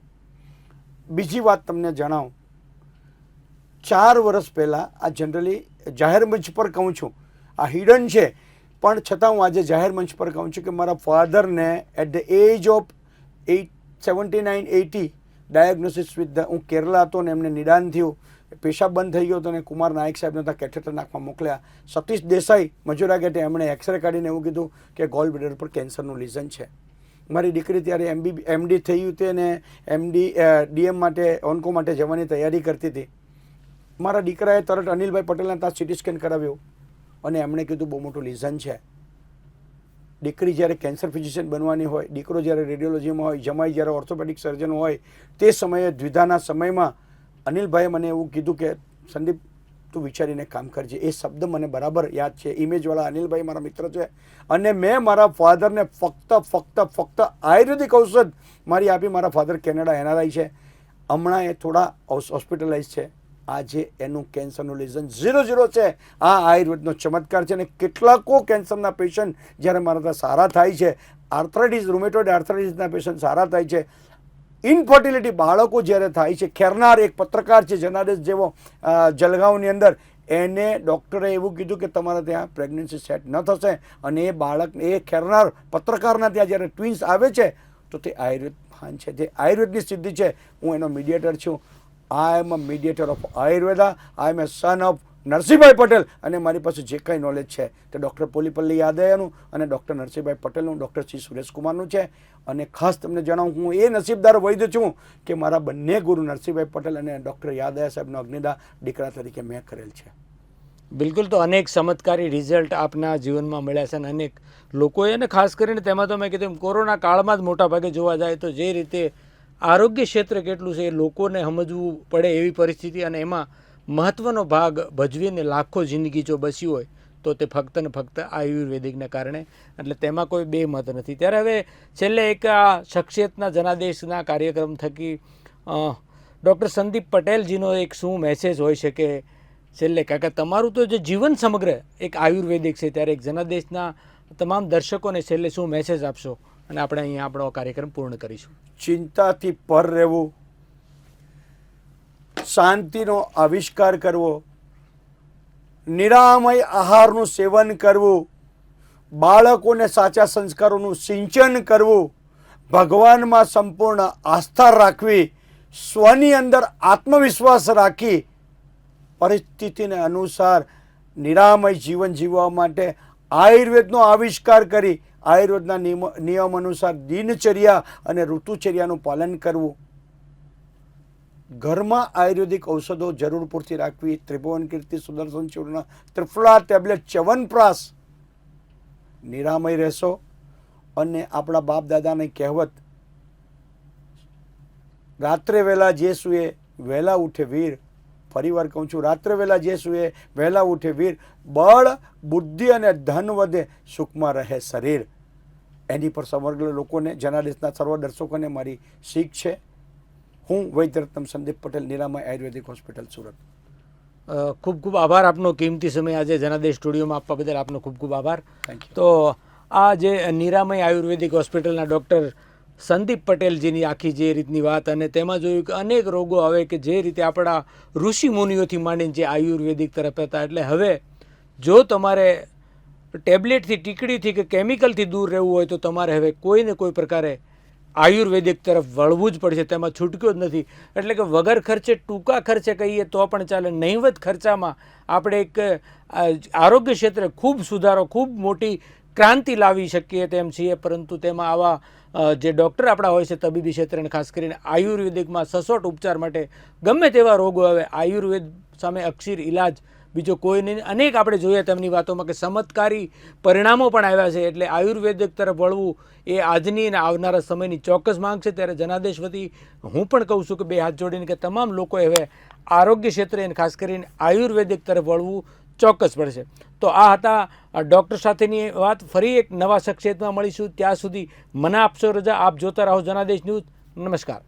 બીજી વાત તમને જણાવું, 4 વર્ષ પહેલાં, આ જનરલી જાહેર મંચ પર કહું છું, આ હિડન છે પણ છતાં હું આજે જાહેર મંચ પર કહું છું કે મારા ફાધરને at the age of 79-80 diagnosis with હું કેરલા હતો ને એમને નિદાન થયું, પેશાબ બંધ થઈ ગયો હતો અને કુમાર નાયક સાહેબને ત્યાં કેથેટર નાખવા મોકલ્યા. સતીશ દેસાઈ મજૂરા ગેટે એમણે એક્સરે કાઢીને એવું કીધું કે ગોલ બ્લેડર પર કેન્સરનું લીઝન છે. મારી દીકરી ત્યારે એમડી થયું તે ને ડીએમ માટે ઓન્કો માટે જવાની તૈયારી કરતી હતી. મારા દીકરાએ તરત અનિલભાઈ પટેલના ત્યાં સિટી સ્કેન કરાવ્યો અને એમણે કીધું બહુ મોટું લીઝન છે. દીકરી જ્યારે કેન્સર ફિઝિશિયન બનવાની હોય, દીકરો જ્યારે રેડિયોલોજીમાં હોય, જમાઈ જ્યારે ઓર્થોપેડિક સર્જન હોય, તે સમયે દ્વિધાના સમયમાં અનિલભાઈએ મને એવું કીધું કે સંદીપ તું વિચારીને કામ કરજે. એ શબ્દ મને બરાબર યાદ છે. ઇમેજવાળા અનિલભાઈ મારા મિત્ર છે અને મેં મારા ફાધરને ફક્ત આયુર્વેદિક ઔષધ મારી આપી. મારા ફાધર કેનેડા એનઆરઆઈ છે, હમણાં એ થોડા હોસ્પિટલાઇઝ છે. આજે એનું કેન્સરનું લીઝન 0 છે. આ આયુર્વેદનો ચમત્કાર છે. અને કેટલાકો કેન્સરના પેશન્ટ જ્યારે મારા ત્યાં સારા થાય છે, આર્થરાઇટિસ રૂમેટોઇડ આર્થરાઇટિસના પેશન્ટ સારા થાય છે, ઇનફર્ટિલિટી બાળકો જ્યારે થાય છે. ખેરનાર એક પત્રકાર છે જનાદેશ જેવો જલગાંવની અંદર, એને ડૉક્ટરે એવું કીધું કે તમારા ત્યાં પ્રેગ્નન્સી સેટ ન થશે અને એ બાળકને એ ખેરનાર પત્રકારના ત્યાં જ્યારે ટ્વિન્સ આવે છે તો તે આયુર્વેદ ભાન છે, તે આયુર્વેદની સિદ્ધિ છે. હું એનો મીડિયેટર છું. I am a mediator of Ayurveda. I am a son of Narsinhbhai Patel અને મારી પાસે જે કંઈ નોલેજ છે તે ડૉક્ટર પોલીપલ્લી યાદવનું અને ડૉક્ટર નરસિંહભાઈ પટેલનું, ડૉક્ટર શ્રી સુરેશકુમારનું છે. અને ખાસ તમને જણાવું, હું એ નસીબદાર વૈદ્ય છું કે મારા બંને ગુરુ નરસિંહભાઈ પટેલ અને ડૉક્ટર યાદવ સાહેબનો અગ્નિદાન દીકરા તરીકે મેં કરેલ છે. બિલકુલ. તો અનેક ચમત્કારી રિઝલ્ટ આપના જીવનમાં મળ્યા છે અને અનેક લોકોએ, અને ખાસ કરીને તેમાં તો મેં કીધું કોરોના કાળમાં જ મોટા ભાગે જોવા જાય તો જે રીતે આરોગ્ય ક્ષેત્ર કેટલું છે એ લોકોને સમજવું પડે એવી પરિસ્થિતિ, અને એમાં મહત્ત્વનો ભાગ ભજવીને લાખો જિંદગી જો બચી હોય તો તે ફક્ત ને ફક્ત આયુર્વેદિકને કારણે. એટલે તેમાં કોઈ બે મત નથી. ત્યારે હવે છેલ્લે એક આ શખ્સિયતના જનાદેશના કાર્યક્રમ થકી ડૉક્ટર સંદીપ પટેલજીનો એક શું મેસેજ હોઈ શકે છેલ્લે? કાકા, તમારું તો જે જીવન સમગ્ર એક આયુર્વેદિક છે, ત્યારે એક જનાદેશના તમામ દર્શકોને છેલ્લે શું મેસેજ આપશો? અને આપણે અહીંયા આપણો કાર્યક્રમ પૂર્ણ કરીશું. ચિંતાથી પર રહેવું, શાંતિનો આવિષ્કાર કરવો, નિરામય આહારનું સેવન કરવું, બાળકોને સાચા સંસ્કારોનું સિંચન કરવું, ભગવાનમાં સંપૂર્ણ આસ્થા રાખવી, સ્વની અંદર આત્મવિશ્વાસ રાખી પરિસ્થિતિને અનુસાર નિરામય જીવન જીવવા માટે આયુર્વેદનો આવિષ્કાર કરી આયુર્વેદના નિયમ અનુસાર દિનચર્યા અને ઋતુચર્યાનું પાલન કરવું, ઘરમાં આયુર્વેદિક ઔષધો જરૂર પૂરતી રાખવી, ત્રિભુવન કીર્તિ, સુદર્શન ચૂર્ણ, ત્રિફળા ટેબ્લેટ, ચ્યવનપ્રાશ, નિરામય રહેશો. અને આપણા બાપ દાદાની કહેવત, રાત્રે વહેલા જે સૂએ વહેલા ઉઠે વીર. ફરીવાર કહું છું, રાત્રે વહેલા જે સૂએ વહેલા ઉઠે વીર. બળ, બુદ્ધિ અને ધન વધે, સુખમાં રહે શરીર. એની પર સમગ્ર લોકોને, જનાદેશના સર્વ દર્શકોને મારી શીખ છે. હું વૈદ્યરત્નમ સંદીપ પટેલ, નિરામય આયુર્વેદિક હોસ્પિટલ, સુરત. ખૂબ ખૂબ આભાર આપનો કિંમતી સમય આજે જનાદેશ સ્ટુડિયોમાં આપવા બદલ આપનો ખૂબ ખૂબ આભાર. Thank you. તો આ જે નિરામય આયુર્વેદિક હોસ્પિટલના ડૉક્ટર સંદીપ પટેલજીની આખી જે રીતની વાત, અને તેમાં જોયું કે અનેક રોગો આવે કે જે રીતે આપણા ઋષિ મુનિઓથી માંડીને જે આયુર્વેદિક તરફ હતા. એટલે હવે જો તમારે ટેબ્લેટથી, ટીકડીથી કે કેમિકલથી દૂર રહેવું હોય તો તમારે હવે કોઈને કોઈ પ્રકારે આયુર્વેદિક તરફ વળવું જ પડશે. તેમાં છૂટક્યો જ નથી. એટલે કે વગર ખર્ચે, ટૂંકા ખર્ચે કહીએ તો પણ ચાલે, નહીંવત ખર્ચામાં આપણે એક આરોગ્ય ક્ષેત્રે ખૂબ સુધારો, ખૂબ મોટી ક્રાંતિ લાવી શકીએ તેમ છીએ. પરંતુ તેમાં આવા જે ડૉક્ટર આપણા હોય છે તબીબી ક્ષેત્રે, ખાસ કરીને આયુર્વેદિકમાં સચોટ ઉપચાર માટે ગમે તેવા રોગો આવે, આયુર્વેદ સામે અક્ષીર ઇલાજ બીજો કોઈ નહીં. અનેક આપણે જોઈએ તેમની વાતોમાં કે ચમત્કારી પરિણામો પણ આવ્યા છે. એટલે આયુર્વેદિક તરફ વળવું એ આજની અને આવનારા સમયની ચોક્કસ માંગ છે. ત્યારે જનાદેશ વતી હું પણ કહું છું કે બે હાથ જોડીને કે તમામ લોકોએ હવે આરોગ્ય ક્ષેત્રે અને ખાસ કરીને આયુર્વેદિક તરફ વળવું ચોક્કસ પડશે. તો આ હતા ડૉક્ટર સાથેની વાત. ફરી એક નવા શખ્સિયતમાં મળીશું. ત્યાં સુધી મને આપશો રજા. આપ જોતા રહો જનાદેશ ન્યૂઝ. નમસ્કાર.